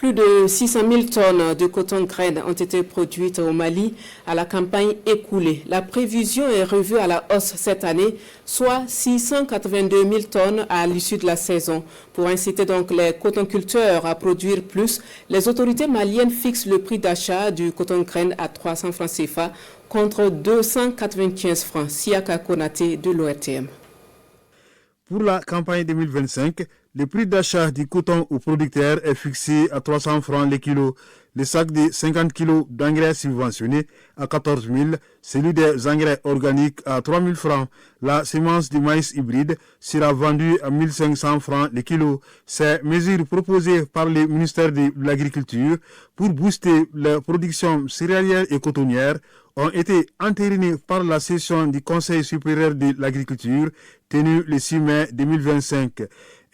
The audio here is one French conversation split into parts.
Plus de 600 000 tonnes de coton graine ont été produites au Mali à la campagne écoulée. La prévision est revue à la hausse cette année, soit 682 000 tonnes à l'issue de la saison. Pour inciter donc les cotonculteurs à produire plus, les autorités maliennes fixent le prix d'achat du coton graine à 300 francs CFA contre 295 francs. Siaka Konaté de l'ORTM. Pour la campagne 2025, le prix d'achat du coton aux producteurs est fixé à 300 francs le kilo. Le sac de 50 kg d'engrais subventionnés à 14 000, celui des engrais organiques à 3 000 francs. La semence de maïs hybride sera vendue à 1 500 francs le kilo. Ces mesures proposées par le ministère de l'Agriculture pour booster la production céréalière et cotonnière ont été entérinées par la session du Conseil supérieur de l'agriculture tenue le 6 mai 2025.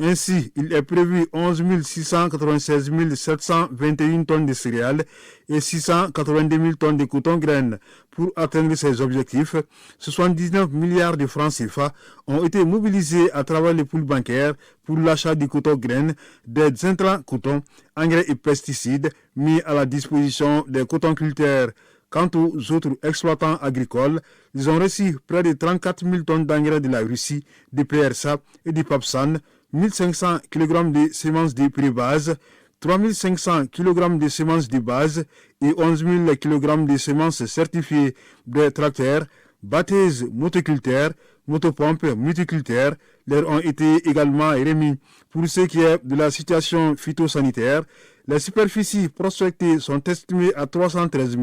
Ainsi, il est prévu 11 696 721 tonnes de céréales et 682 000 tonnes de coton-graines. Pour atteindre ces objectifs, 79 milliards de francs CFA ont été mobilisés à travers les poules bancaires pour l'achat du coton-graines, des intrants coton, engrais et pesticides mis à la disposition des cotonculteurs. Quant aux autres exploitants agricoles, ils ont reçu près de 34 000 tonnes d'engrais de la Russie, du PRSA et du PAPSAN, 1 500 kg de semences de pré-base, 3 500 kg de semences de base et 11 000 kg de semences certifiées de tracteurs, batteuses motoculteurs, motopompes multiculteurs leur ont été également remis. Pour ce qui est de la situation phytosanitaire, les superficies prospectées sont estimées à 313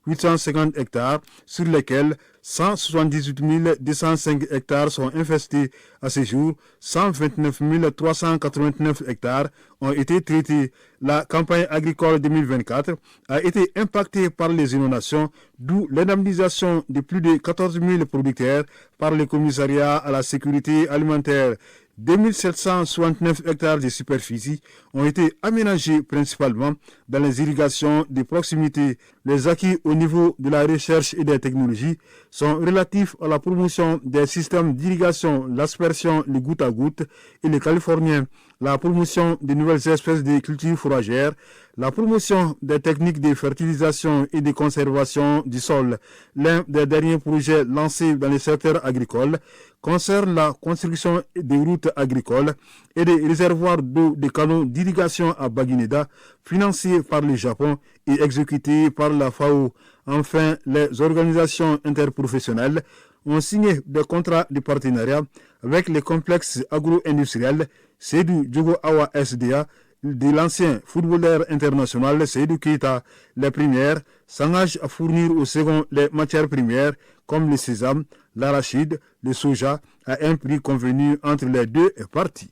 850 hectares, sur lesquels 178 205 hectares sont infestés. À ce jour, 129 389 hectares ont été traités. La campagne agricole 2024 a été impactée par les inondations, d'où l'indemnisation de plus de 14 000 producteurs par le commissariat à la sécurité alimentaire. 2769 hectares de superficie ont été aménagés principalement dans les irrigations de proximité. Les acquis au niveau de la recherche et des technologies sont relatifs à la promotion des systèmes d'irrigation, l'aspersion, le goutte à goutte et le californien, la promotion de nouvelles espèces de cultures fourragères, la promotion des techniques de fertilisation et de conservation du sol. L'un des derniers projets lancés dans le secteur agricole concerne la construction des routes agricoles et des réservoirs d'eau des canaux d'irrigation à Baguineda, financés par le Japon et exécutés par la FAO. Enfin, les organisations interprofessionnelles ont signé des contrats de partenariat avec les complexes agro-industriels Seydou Diogo Awa SDA de l'ancien footballeur international Seydou Keita. Les premières s'engagent à fournir au second les matières premières comme le sésame, l'arachide, le soja à un prix convenu entre les deux parties.